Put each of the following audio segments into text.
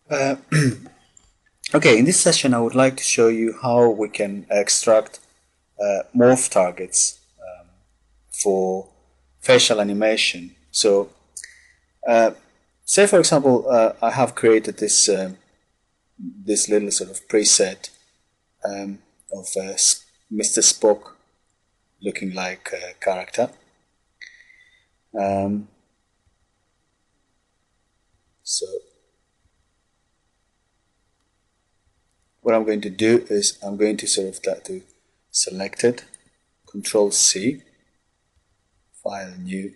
Uh, okay, in this session I would like to show you how we can extract morph targets for facial animation. So, say for example, I have created this little sort of preset of Mr. Spock looking like a character. So what I'm going to do is I'm going to sort of to select it, Control C, File New,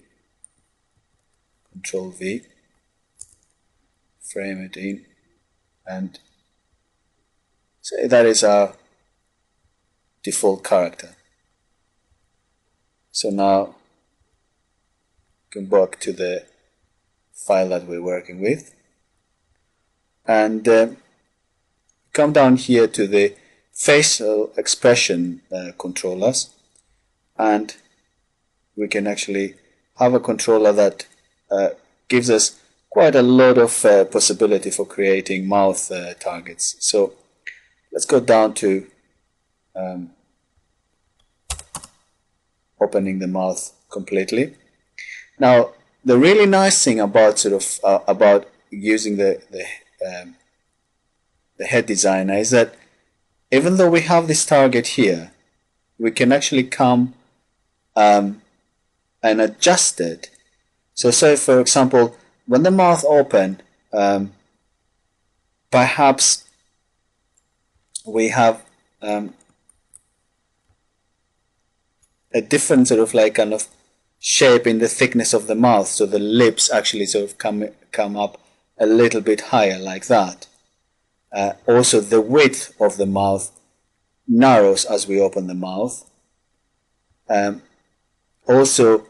Control V, frame it in, and say that is our default character. So now we can back to the file that we're working with and come down here to the facial expression controllers, and we can actually have a controller that gives us quite a lot of possibility for creating mouth targets. So let's go down to opening the mouth completely. Now, the really nice thing about about using the head designer is that even though we have this target here, we can actually come and adjust it. So say for example, when the mouth open, perhaps we have a different sort of like kind of shape in the thickness of the mouth, so the lips actually sort of come up a little bit higher like that. Also the width of the mouth narrows as we open the mouth. Also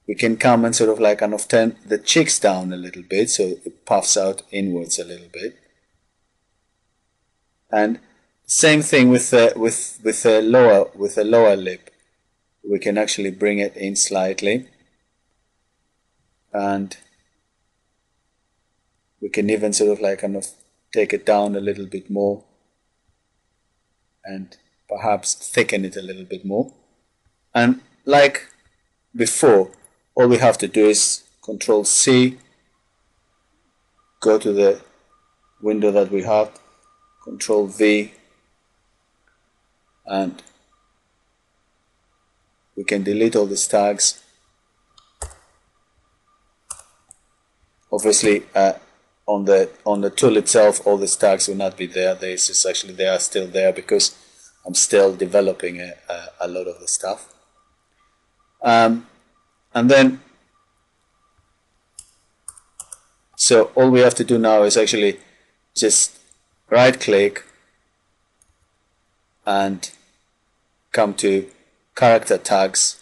we can come and sort of like kind of turn the cheeks down a little bit so it puffs out inwards a little bit. And same thing with the lower lip. We can actually bring it in slightly, and we can even sort of like kind of take it down a little bit more and perhaps thicken it a little bit more. And like before, all we have to do is Control C, go to the window that we have, Control V, and we can delete all these tags. Obviously, on the tool itself, all these tags will not be there. They are still there because I'm still developing a lot of the stuff. And then, so all we have to do now is actually just right click and come to character tags.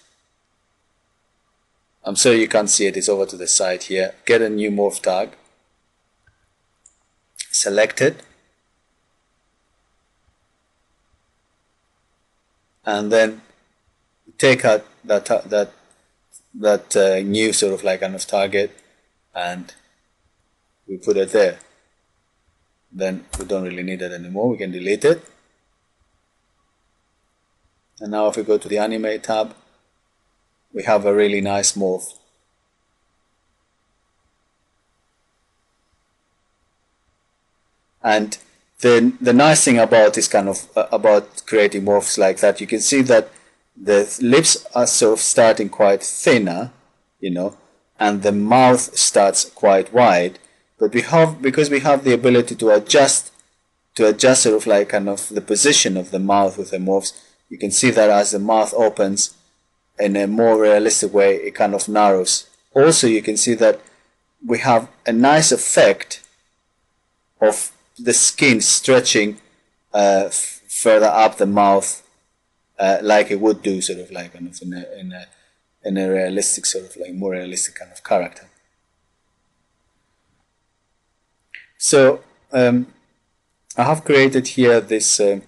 I'm sorry you can't see it, it's over to the side here. Get a new morph tag, select it, and then take out that new sort of like kind of target and we put it there. Then we don't really need it anymore, we can delete it. And now if we go to the animate tab, we have a really nice morph. And the nice thing about this kind of about creating morphs like that, you can see that the lips are sort of starting quite thinner, you know, and the mouth starts quite wide. But because we have the ability to adjust sort of like kind of the position of the mouth with the morphs, you can see that as the mouth opens in a more realistic way, it kind of narrows. Also, you can see that we have a nice effect of the skin stretching further up the mouth, like it would do, sort of like kind of in a realistic sort of like more realistic kind of character. So I have created here this a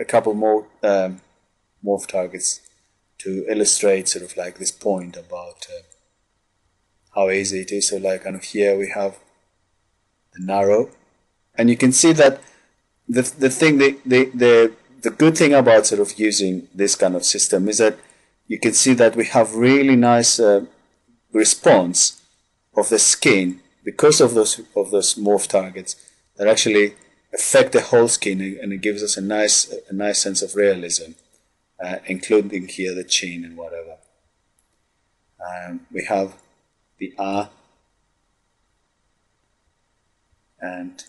couple more morph targets to illustrate sort of like this point about how easy it is. So like kind of here we have the narrow, and you can see that the good thing about sort of using this kind of system is that you can see that we have really nice response of the skin because of those morph targets that actually affect the whole skin, and it gives us a nice sense of realism, including here the chin and whatever. We have the R, and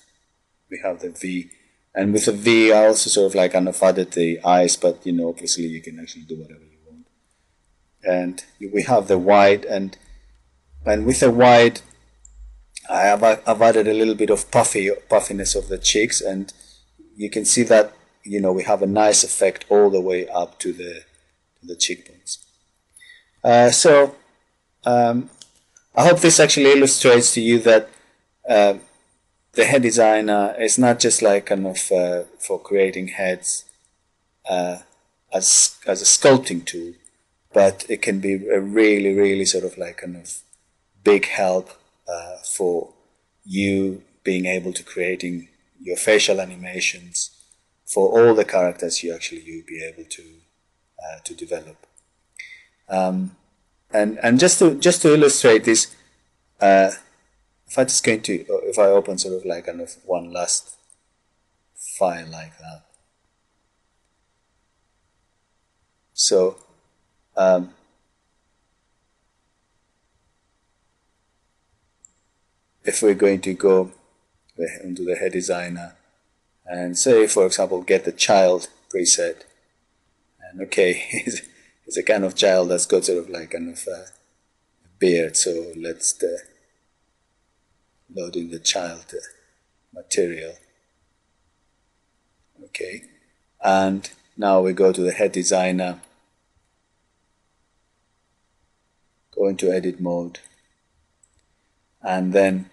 we have the V. And with the V, I also sort of like kind of added the eyes, but you know, obviously you can actually do whatever you want. And we have the wide, and with the wide, I've added a little bit of puffiness of the cheeks, and you can see that, you know, we have a nice effect all the way up to the cheekbones. I hope this actually illustrates to you that the head designer is not just like kind of for creating heads as a sculpting tool, but it can be a really sort of like kind of big help for you being able to creating your facial animations for all the characters you'll be able to develop. And just to illustrate this, if I open sort of like kind of one last file like that. So if we're going to go into the head designer and say, for example, get the child preset, and okay, he's a kind of child that's got sort of like kind of a beard, so let's load in the child material. Okay, and now we go to the head designer, go into edit mode, and then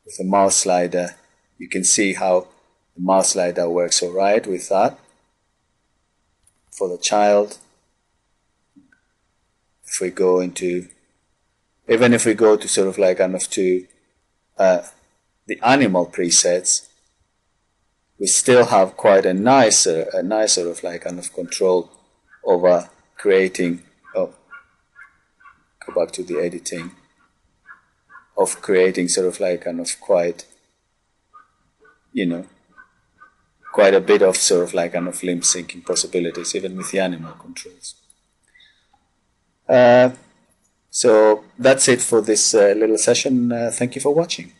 with the mouse slider you can see how the mouse slider works alright with that. For the child, if we go into, even if we go to sort of like kind of to the animal presets, we still have quite a nice sort of like kind of control over creating, go back to the editing, of creating sort of like kind of quite, you know, quite a bit of sort of like kind of limb syncing possibilities even with the animal controls. So that's it for this little session. Thank you for watching.